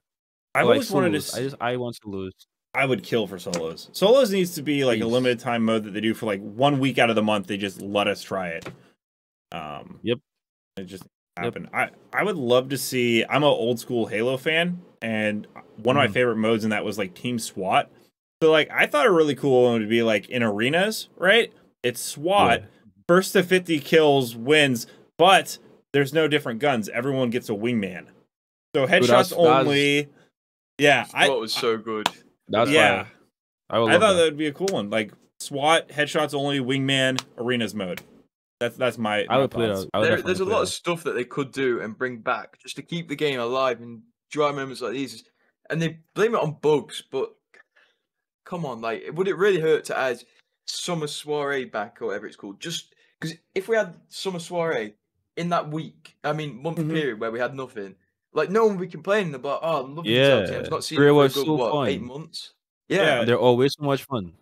Speaker 1: I've always wanted
Speaker 2: to. I want solos.
Speaker 1: I would kill for solos. Solos needs to be like a limited time mode that they do for like 1 week out of the month. They just let us try it.
Speaker 2: Yep.
Speaker 1: It just happened. I would love to see. I'm an old school Halo fan, and one of my favorite modes in that was like Team SWAT. So like I thought a really cool one would be like in arenas, right? It's SWAT. First to 50 kills wins, but there's no different guns. Everyone gets a wingman. So headshots only. Yeah,
Speaker 4: SWAT was so good.
Speaker 2: That's
Speaker 1: I thought that would be a cool one. Like SWAT, headshots only, wingman, arenas mode. That's my.
Speaker 2: I would play that.
Speaker 4: There's a lot of stuff that they could do and bring back just to keep the game alive in dry moments like these. And they blame it on bugs, but come on, like, would it really hurt to add Summer Soiree back or whatever it's called? Just because if we had Summer Soiree in that week, month period where we had nothing, like no one would be complaining about. Oh, I'm loving these LTMs, not seeing them for a good, 8 months. Yeah,
Speaker 2: they're always so much fun.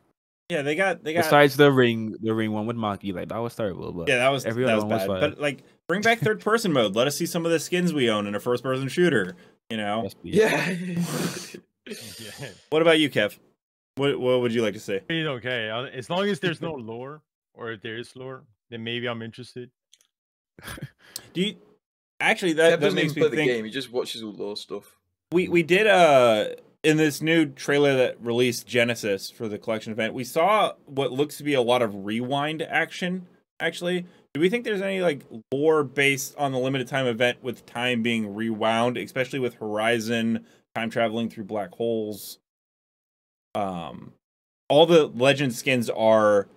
Speaker 1: Yeah, they got.
Speaker 2: Besides the ring one with Maki, like that was terrible. But
Speaker 1: yeah, that was
Speaker 2: every other
Speaker 1: one was
Speaker 2: bad.
Speaker 1: But like, bring back third person mode. Let us see some of the skins we own in a first person shooter. You know.
Speaker 4: Yeah.
Speaker 1: What about you, Kev? What would you like to say?
Speaker 3: Okay, as long as there's no lore, or if there is lore, then maybe I'm interested.
Speaker 1: Do you actually that makes me
Speaker 4: play
Speaker 1: think?
Speaker 4: The game. He just watches all lore stuff.
Speaker 1: We did in this new trailer that released Genesis for the collection event, we saw what looks to be a lot of rewind action. Actually, do we think there's any like lore based on the limited time event with time being rewound, especially with Horizon, time traveling through black holes? All the Legend skins are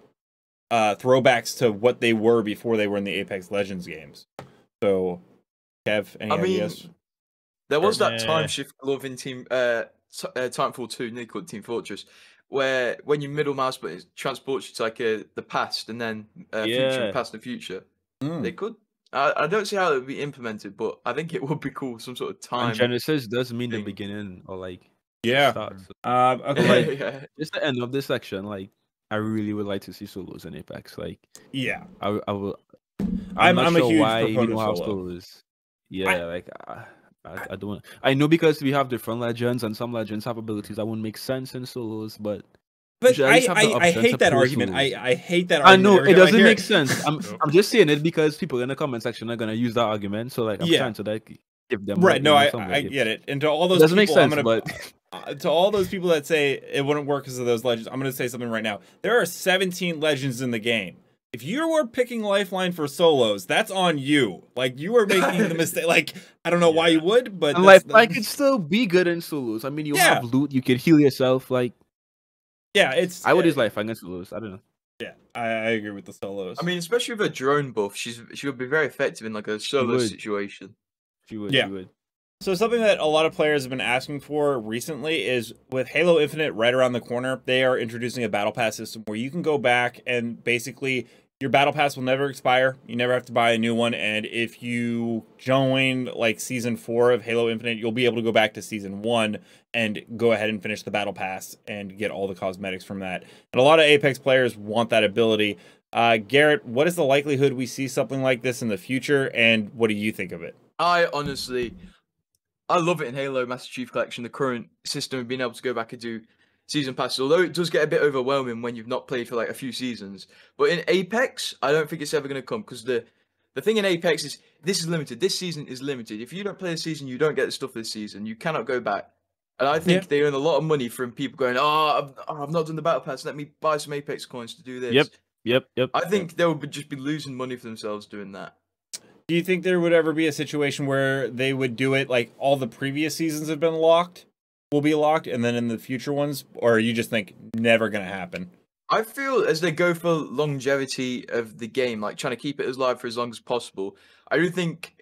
Speaker 1: throwbacks to what they were before they were in the Apex Legends games. So, Kev, any ideas?
Speaker 4: There was that time shift glove in Team Titanfall 2, nearly called Team Fortress, where when you middle mouse button, it transports you to like the past and then future and past and future. They could. I don't see how it would be implemented, but I think it would be cool. Some sort of time.
Speaker 2: And Genesis does mean the beginning or like
Speaker 1: start.
Speaker 2: Okay. Just the end of this section. Like I really would like to see solos in Apex. Like I will. I'm not sure
Speaker 1: a huge
Speaker 2: why
Speaker 1: proponent
Speaker 2: we don't
Speaker 1: of
Speaker 2: have solos. Yeah, I don't. I know because we have different legends and some legends have abilities that wouldn't make sense in solos, but
Speaker 1: But I hate that argument. I hate that argument.
Speaker 2: I know it doesn't make sense. I'm just saying it because people in the comment section are gonna use that argument. So like I'm trying to like give them
Speaker 1: right. No, I get it. And to all those
Speaker 2: doesn't
Speaker 1: people,
Speaker 2: make sense,
Speaker 1: I'm gonna to all those people that say it wouldn't work because of those legends, I'm gonna say something right now. There are 17 legends in the game. If you were picking Lifeline for solos, that's on you. Like you were making the mistake. Like I don't know why you would, but
Speaker 2: Lifeline could still be good in solos. I mean, you have loot, you can heal yourself. Like I would use Lifeline in solos. I don't know.
Speaker 1: Yeah, I agree with the solos.
Speaker 4: I mean, especially with a drone buff, she would be very effective in like a solo situation.
Speaker 2: She would. She would.
Speaker 1: So something that a lot of players have been asking for recently is with Halo Infinite right around the corner, they are introducing a battle pass system where you can go back and basically your battle pass will never expire. You never have to buy a new one. And if you join like season 4 of Halo Infinite, you'll be able to go back to season 1 and go ahead and finish the battle pass and get all the cosmetics from that. And a lot of Apex players want that ability. Garrett, what is the likelihood we see something like this in the future? And what do you think of it?
Speaker 4: I love it in Halo Master Chief Collection, the current system of being able to go back and do season passes, although it does get a bit overwhelming when you've not played for like a few seasons. But in Apex, I don't think it's ever going to come because the thing in Apex is this is limited. This season is limited. If you don't play the season, you don't get the stuff this season. You cannot go back. And I think they earn a lot of money from people going, I've not done the battle pass. Let me buy some Apex coins to do this.
Speaker 2: Yep.
Speaker 4: I think they would just be losing money for themselves doing that.
Speaker 1: Do you think there would ever be a situation where they would do it like all the previous seasons have been locked, will be locked, and then in the future ones, or you just think never going to happen?
Speaker 4: I feel as they go for longevity of the game, like trying to keep it as live for as long as possible, I do think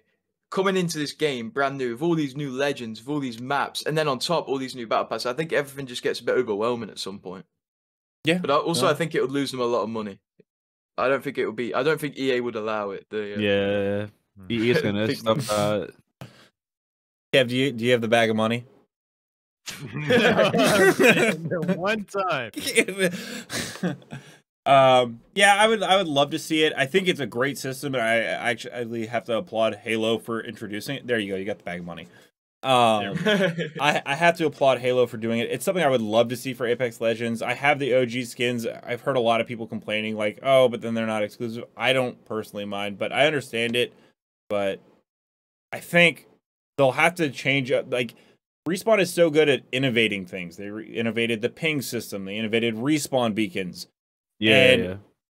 Speaker 4: coming into this game brand new with all these new legends, with all these maps, and then on top all these new battle passes, I think everything just gets a bit overwhelming at some point. Yeah. But I think it would lose them a lot of money. I don't think EA would allow it.
Speaker 2: EA is gonna stop.
Speaker 1: Kev, do you have the bag of money?
Speaker 3: One time.
Speaker 1: Yeah, I would love to see it. I think it's a great system, and I actually have to applaud Halo for introducing it. There you go, you got the bag of money. I have to applaud Halo for doing it. It's something I would love to see for Apex Legends. I have the OG skins. I've heard a lot of people complaining like, oh, but then they're not exclusive. I don't personally mind, but I understand it. But I think they'll have to change up. Like, Respawn is so good at innovating things. They innovated the ping system. They innovated respawn beacons.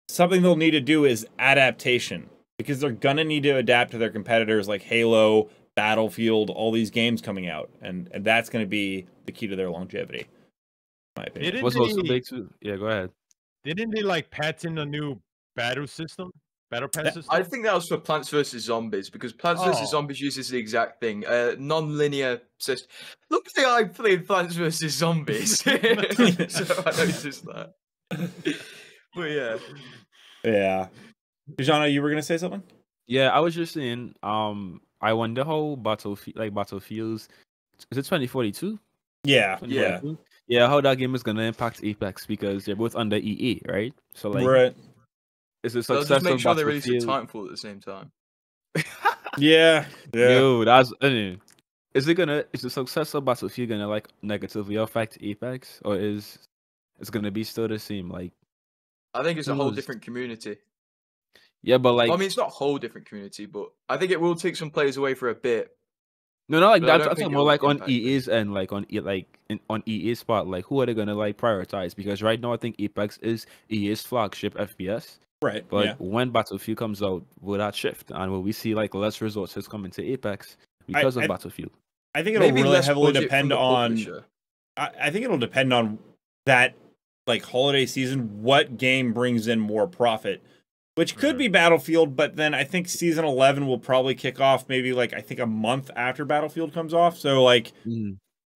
Speaker 1: Something they'll need to do is adaptation, because they're gonna need to adapt to their competitors like Halo, Battlefield, all these games coming out, and that's going to be the key to their longevity, in my opinion.
Speaker 2: What's also big too? Yeah, go ahead.
Speaker 3: Didn't they like patent a new battle pass system?
Speaker 4: I think that was for Plants vs Zombies, because Plants vs Zombies uses the exact thing, non-linear system. Look, I played Plants vs Zombies, so I noticed that. But
Speaker 1: yeah. Kijanna, you were gonna say something?
Speaker 2: Yeah, I was just saying. I wonder how Battlefield's, is it 2042?
Speaker 1: Yeah,
Speaker 2: how that game is gonna impact Apex, because they're both under EA, right? So like,
Speaker 1: right.
Speaker 2: Is it success
Speaker 4: just make sure they
Speaker 2: release
Speaker 4: release Titanfall at the same time.
Speaker 1: yeah.
Speaker 2: Yo, that's. Is the success of Battlefield gonna like negatively affect Apex, or is it's gonna be still the same? Like,
Speaker 4: I think it's a whole different community.
Speaker 2: Yeah, but like,
Speaker 4: I mean, it's not a whole different community, but I think it will take some players away for a bit.
Speaker 2: No, like that's more like on EA's and like on EA's spot. Like, who are they gonna like prioritize? Because right now, I think Apex is EA's flagship FPS.
Speaker 1: Right.
Speaker 2: But when Battlefield comes out, will that shift, and will we see like less resources coming to Apex because of Battlefield?
Speaker 1: I think it'll really heavily depend on. I think it'll depend on that, like, holiday season. What game brings in more profit? Which could be Battlefield, but then I think Season 11 will probably kick off maybe, like, I think a month after Battlefield comes off. So, like,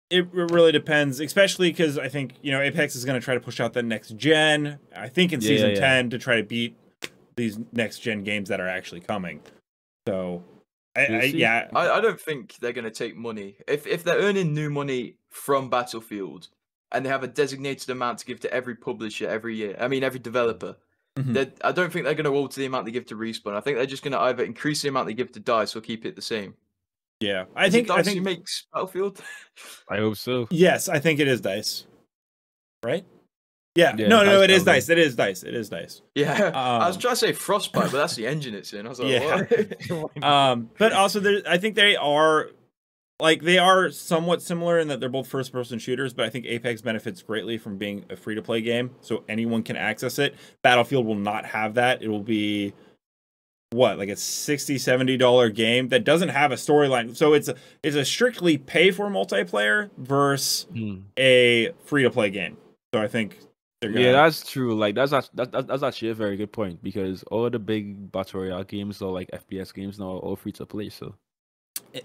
Speaker 1: it really depends, especially because I think, you know, Apex is going to try to push out the next gen, I think in Season 10, to try to beat these next gen games that are actually coming. So, I
Speaker 4: don't think they're going to take money. If they're earning new money from Battlefield and they have a designated amount to give to every publisher every year, I mean, every developer, I don't think they're going to alter the amount they give to Respawn. I think they're just going to either increase the amount they give to DICE or keep it the same.
Speaker 1: Yeah,
Speaker 4: I think DICE who makes Battlefield.
Speaker 2: I hope so.
Speaker 1: Yes, I think it is DICE. Right? Yeah.
Speaker 2: Yeah,
Speaker 1: No, it
Speaker 2: dice
Speaker 1: is
Speaker 2: down
Speaker 1: dice. It is dice. It is dice.
Speaker 4: Yeah, I was trying to say frostbite, but that's the engine it's in. I was like,
Speaker 1: Yeah.
Speaker 4: what?
Speaker 1: But also, I think they are somewhat similar in that they're both first-person shooters, but I think Apex benefits greatly from being a free-to-play game, so anyone can access it. Battlefield will not have that. It will be what, like a $60-$70 game that doesn't have a storyline. So it's a strictly pay-for multiplayer versus a free-to-play game. So I think they're gonna...
Speaker 2: Yeah, that's true. Like that's actually a very good point, because all the big battle royale games or like FPS games now are all free to play. So,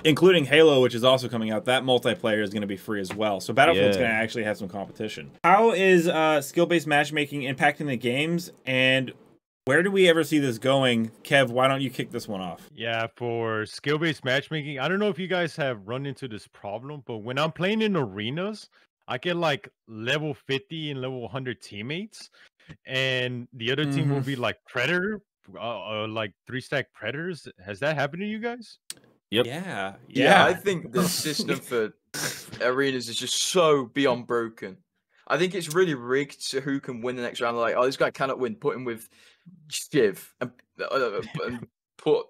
Speaker 1: including Halo, which is also coming out, that multiplayer is going to be free as well. So Battlefield's going to actually have some competition. How is skill-based matchmaking impacting the games, and where do we ever see this going? Kev, why don't you kick this one off?
Speaker 3: Yeah, for skill-based matchmaking, I don't know if you guys have run into this problem, but when I'm playing in arenas, I get like level 50 and level 100 teammates, and the other team will be like Predator, like 3-stack Predators. Has that happened to you guys?
Speaker 2: Yep.
Speaker 1: Yeah.
Speaker 4: I think the system for arenas is just so beyond broken. I think it's really rigged to who can win the next round. Like, oh, this guy cannot win. Put him with Shiv and put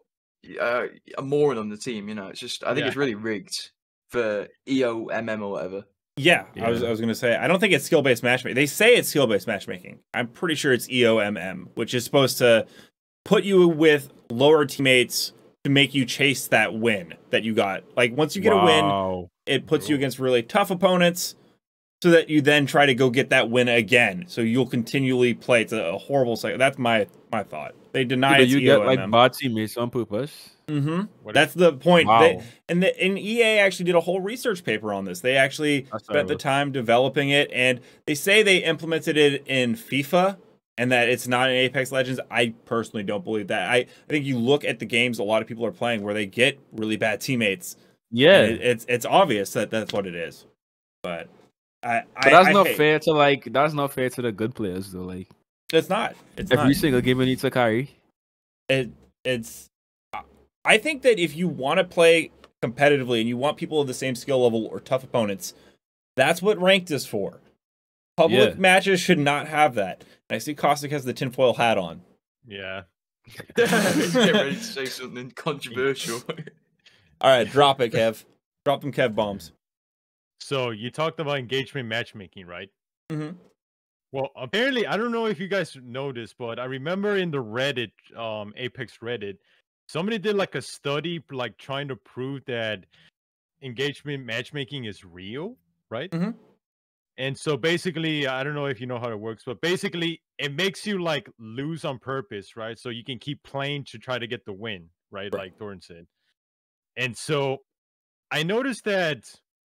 Speaker 4: a Morin on the team. You know, it's just, I think it's really rigged for EEOM or whatever.
Speaker 1: Yeah, I was going to say, I don't think it's skill-based matchmaking. They say it's skill-based matchmaking. I'm pretty sure it's EEOM, which is supposed to put you with lower teammates to make you chase that win that you got. Like, once you get a win, it puts you against really tough opponents so that you then try to go get that win again. So you'll continually play. It's a horrible cycle. That's my thought. They deny it's
Speaker 2: you
Speaker 1: EEOM.
Speaker 2: get like bad teammates on purpose.
Speaker 1: That's the point.
Speaker 2: Wow.
Speaker 1: And EA actually did a whole research paper on this. They actually spent the time developing it, and they say they implemented it in FIFA and that it's not in Apex Legends. I personally don't believe that. I think you look at the games a lot of people are playing where they get really bad teammates.
Speaker 2: Yeah,
Speaker 1: it's obvious that that's what it is. But
Speaker 2: that's not fair to the good players though. Like,
Speaker 1: it's not. It's
Speaker 2: every
Speaker 1: not.
Speaker 2: single game needs a carry.
Speaker 1: It's. I think that if you want to play competitively and you want people of the same skill level or tough opponents, that's what ranked is for. Public matches should not have that. And I see Caustic has the tinfoil hat on.
Speaker 3: Yeah.
Speaker 4: Get ready to say something controversial.
Speaker 1: All right, drop it, Kev. Drop them Kev bombs.
Speaker 3: So you talked about engagement matchmaking, right?
Speaker 1: Mm-hmm.
Speaker 3: Well, apparently, I don't know if you guys know this, but I remember in the Reddit, Apex Reddit, somebody did like a study, like trying to prove that engagement matchmaking is real, right?
Speaker 1: Mm-hmm.
Speaker 3: And so basically, I don't know if you know how it works, but basically, it makes you like lose on purpose, right? So you can keep playing to try to get the win, right? Like Thordan said. And so I noticed that,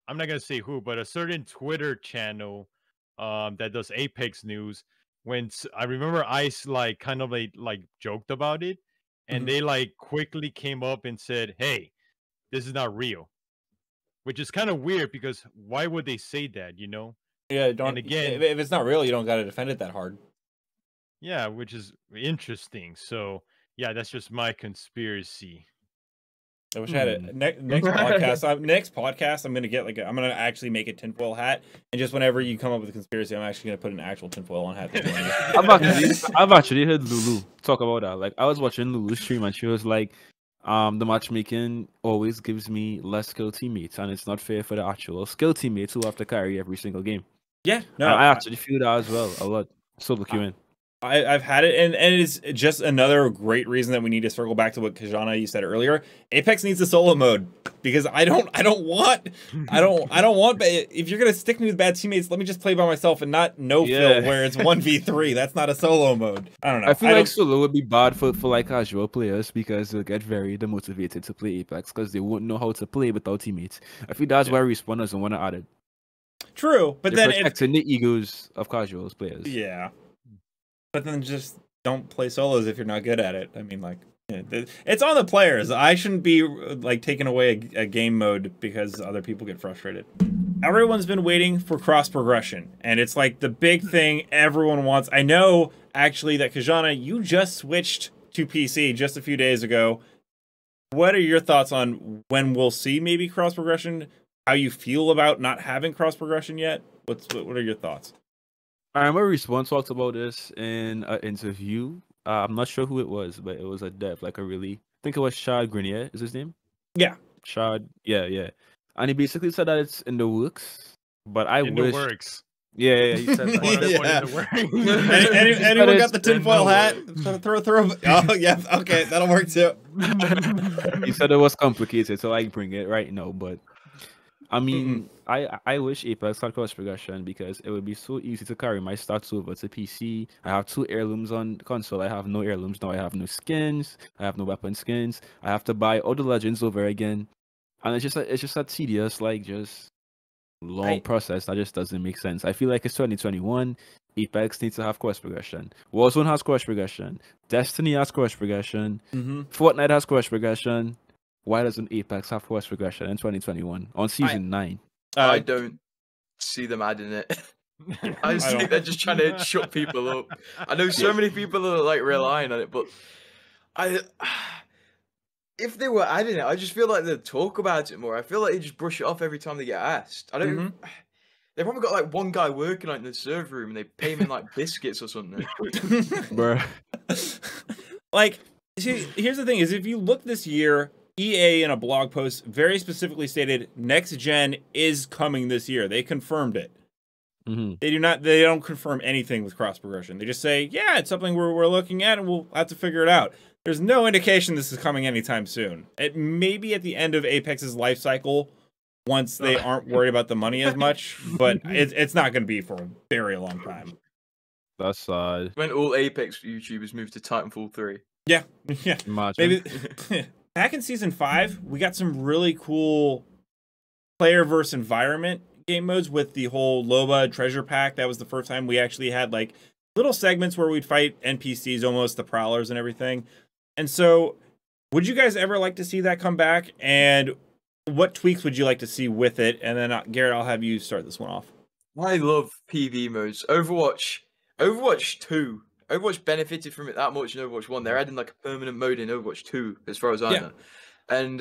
Speaker 3: I'm not gonna say who, but a certain Twitter channel that does Apex news. When I remember Ice like kind of like joked about it, and they like quickly came up and said, "Hey, this is not real," which is kind of weird because why would they say that? You know?
Speaker 1: Yeah. Don't.
Speaker 3: And again,
Speaker 1: if it's not real, you don't got to defend it that hard.
Speaker 3: Yeah, which is interesting. So yeah, that's just my conspiracy.
Speaker 1: I wish I had it. Next podcast. Next podcast, I'm gonna get I'm gonna actually make a tinfoil hat, and just whenever you come up with a conspiracy, I'm actually gonna put an actual tinfoil on hat.
Speaker 2: I've actually heard Lulu talk about that. Like, I was watching Lulu's stream, and she was like, the matchmaking always gives me less skill teammates, and it's not fair for the actual skill teammates who have to carry every single game.
Speaker 1: Yeah, no,
Speaker 2: I actually feel that as well a lot. Solo queuing.
Speaker 1: I've had it, and it's just another great reason that we need to circle back to what Kijanna you said earlier. Apex needs a solo mode because I don't want. If you're gonna stick me with bad teammates, let me just play by myself and not fill where it's 1v3. That's not a solo mode. I don't know.
Speaker 2: I feel like solo would be bad for like casual players because they'll get very demotivated to play Apex because they won't know how to play without teammates. I feel that's why Respawn doesn't want to add it.
Speaker 1: True, but
Speaker 2: they're
Speaker 1: then
Speaker 2: protecting the egos of casual players.
Speaker 1: Yeah. But then just don't play solos if you're not good at it. I mean, like, it's on the players. I shouldn't be like taking away a game mode because other people get frustrated. Everyone's been waiting for cross progression, and it's like the big thing everyone wants. I know actually that Kijanna, you just switched to PC just a few days ago. What are your thoughts on when we'll see maybe cross progression? How you feel about not having cross progression yet? What are your thoughts?
Speaker 2: I remember Respawn talked about this in an interview. I'm not sure who it was, but it was a dev, like a really, I think it was Shad Grenier, is his name?
Speaker 1: Yeah.
Speaker 2: Shad, yeah. And he basically said that it's in the works, but I
Speaker 3: in
Speaker 2: wish.
Speaker 3: the works.
Speaker 2: Yeah, he said that.
Speaker 1: Yeah.
Speaker 3: In the works.
Speaker 1: Anyone got the tinfoil hat? Throw. Oh, yeah. Okay, that'll work too.
Speaker 2: He said it was complicated, so I bring it right now. But I mean, I wish Apex had cross progression because it would be so easy to carry my stats over to PC. I have 2 heirlooms on console. I have no heirlooms now. I have no skins. I have no weapon skins. I have to buy all the legends over again, and it's just a tedious, like, just long process that just doesn't make sense. I feel like it's 2021. Apex needs to have cross progression. Warzone has cross progression. Destiny has cross progression. Fortnite has cross progression. Why doesn't Apex have cross progression in 2021 on season 9?
Speaker 4: I don't see them adding it. I just think they're just trying to shut people up. I know so many people are like relying on it, but if they were adding it, I just feel like they'd talk about it more. I feel like they just brush it off every time they get asked. I don't. They probably got like one guy working like in the server room, and they pay him in like biscuits or something.
Speaker 2: Bruh.
Speaker 1: Like, see, here's the thing: is if you look this year, EA in a blog post very specifically stated next gen is coming this year. They confirmed it. They don't confirm anything with cross progression. They just say, yeah, it's something we're looking at, and we'll have to figure it out. There's no indication this is coming anytime soon. It may be at the end of Apex's life cycle, once they aren't worried about the money as much, but it's not going to be for a very long time.
Speaker 2: That's sad.
Speaker 4: When all Apex YouTubers move to Titanfall 3.
Speaker 1: Yeah.
Speaker 2: Imagine.
Speaker 1: Maybe back in season 5, we got some really cool player versus environment game modes with the whole Loba treasure pack. That was the first time we actually had like little segments where we'd fight NPCs, almost the prowlers and everything. And so, would you guys ever like to see that come back? And what tweaks would you like to see with it? And then, Garrett, I'll have you start this one off.
Speaker 4: I love PvE modes. Overwatch 2. Overwatch benefited from it that much in Overwatch 1. They're adding like a permanent mode in Overwatch 2, as far as I know. And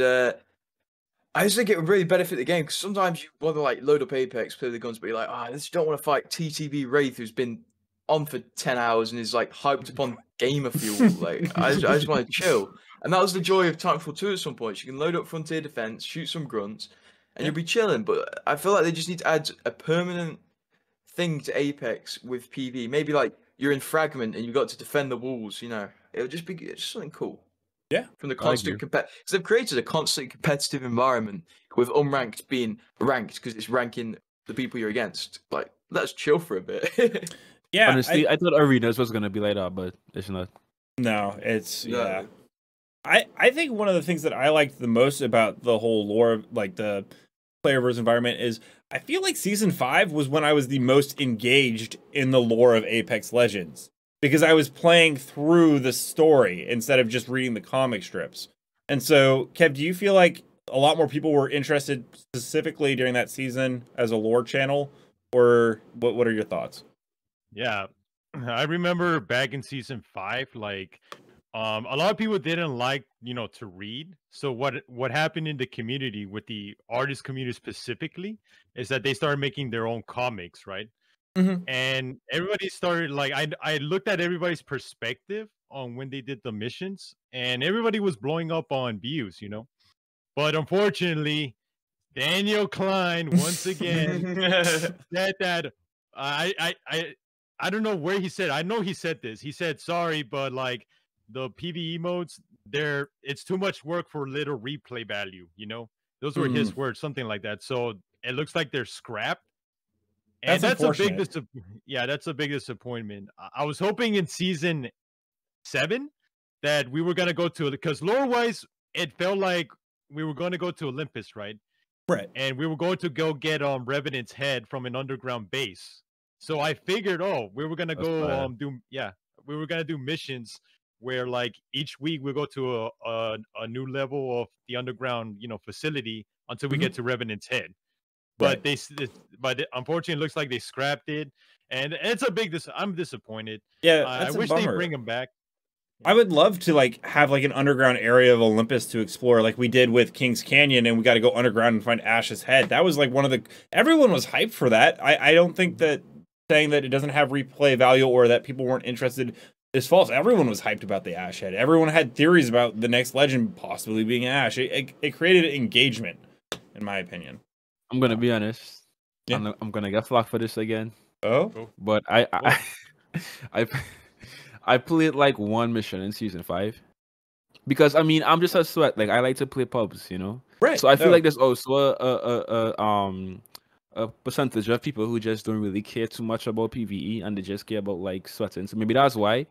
Speaker 4: I just think it would really benefit the game, because sometimes you want to like load up Apex, play the guns, but you're like, I just don't want to fight TTV Wraith, who's been on for 10 hours and is like hyped upon gamer fuel. Like, I just want to chill. And that was the joy of Titanfall 2 at some point. You can load up Frontier Defense, shoot some grunts, and you'll be chilling. But I feel like they just need to add a permanent thing to Apex with PvE. Maybe like you're in Fragment and you've got to defend the walls, you know. It would just be just something cool.
Speaker 1: Yeah.
Speaker 4: From the constant because they've created a constantly competitive environment with unranked being ranked because it's ranking the people you're against. Like, let's chill for a bit.
Speaker 1: Yeah.
Speaker 2: Honestly, I thought Arenas was gonna be like that, but it's not.
Speaker 1: No, it's I think one of the things that I liked the most about the whole lore, like the player versus environment, is I feel like season 5 was when I was the most engaged in the lore of Apex Legends, because I was playing through the story instead of just reading the comic strips. And so, Kev, do you feel like a lot more people were interested specifically during that season as a lore channel, or what are your thoughts?
Speaker 3: Yeah, I remember back in season 5, like, a lot of people didn't like, to read. So what happened in the community, with the artist community specifically, is that they started making their own comics, right? And everybody started, like, I looked at everybody's perspective on when they did the missions, and everybody was blowing up on views, But unfortunately, Daniel Klein once again said that I don't know where he said. I know he said this. He said, sorry, but like the PvE modes, it's too much work for little replay value, Those were his words, something like that. So it looks like they're scrapped. And that's a big that's a big disappointment. I was hoping in season 7 that we were gonna go to, because lore-wise, it felt like we were going to go to Olympus, right?
Speaker 1: Right.
Speaker 3: And we were going to go get Revenant's head from an underground base. So I figured, we were gonna go we were gonna do missions where like each week we go to a new level of the underground facility until we get to Revenant's head. But but unfortunately, it looks like they scrapped it, and it's a big. I'm disappointed.
Speaker 1: Yeah,
Speaker 3: I wish they bring them back.
Speaker 1: I would love to like have like an underground area of Olympus to explore, like we did with King's Canyon, and we got to go underground and find Ash's head. That was like everyone was hyped for that. I don't think that saying that it doesn't have replay value or that people weren't interested is false. Everyone was hyped about the Ash head. Everyone had theories about the next legend possibly being Ash. It created engagement, in my opinion.
Speaker 2: I'm gonna be honest.
Speaker 1: Yeah.
Speaker 2: I'm gonna get flack for this again.
Speaker 1: Oh,
Speaker 2: but I played like one mission in season 5 because I mean I'm just a sweat. Like I like to play pubs, you know.
Speaker 1: right.
Speaker 2: So I feel like there's also a percentage of people who just don't really care too much about PvE and they just care about like sweating. So maybe that's why.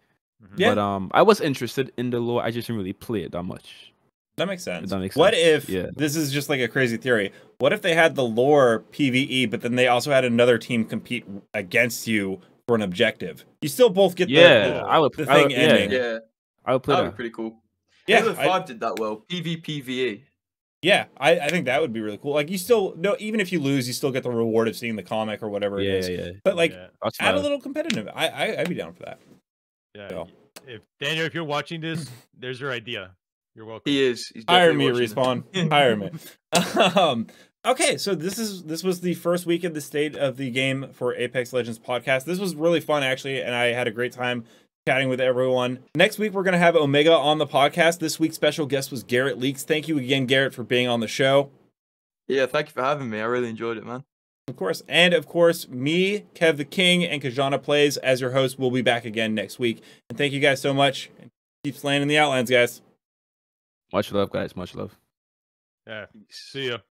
Speaker 1: Yeah.
Speaker 2: But I was interested in the lore. I just didn't really play it that much.
Speaker 1: That makes sense.
Speaker 2: That makes
Speaker 1: What
Speaker 2: sense.
Speaker 1: if this is just like a crazy theory? What if they had the lore PvE, but then they also had another team compete against you for an objective? You still both get the thing ending.
Speaker 4: Yeah,
Speaker 2: I would play
Speaker 4: that
Speaker 2: that.
Speaker 4: would be pretty cool.
Speaker 1: Yeah,
Speaker 4: Halo 5 did that well. PvPvE.
Speaker 1: Yeah, I think that would be really cool. Like you still even if you lose, you still get the reward of seeing the comic or whatever it is.
Speaker 2: Yeah.
Speaker 1: But like add a little competitive. I'd be down for that.
Speaker 3: Yeah.
Speaker 1: So.
Speaker 3: If Daniel, if you're watching this, there's your idea. You're welcome.
Speaker 4: He is. He's
Speaker 1: Hire me,
Speaker 4: definitely
Speaker 1: Respawn. Hire me. Okay, so this was the first week of the State of the Game for Apex Legends podcast. This was really fun, actually, and I had a great time chatting with everyone. Next week, we're going to have Omega on the podcast. This week's special guest was Garretleaks. Thank you again, Garrett, for being on the show.
Speaker 4: Yeah, thank you for having me. I really enjoyed it, man.
Speaker 1: Of course. And, of course, me, Kev the King, and KijannaPlays as your host will be back again next week. And thank you guys so much. Keep slaying in the outlines, guys.
Speaker 2: Much love, guys. Much love.
Speaker 3: Yeah. See ya.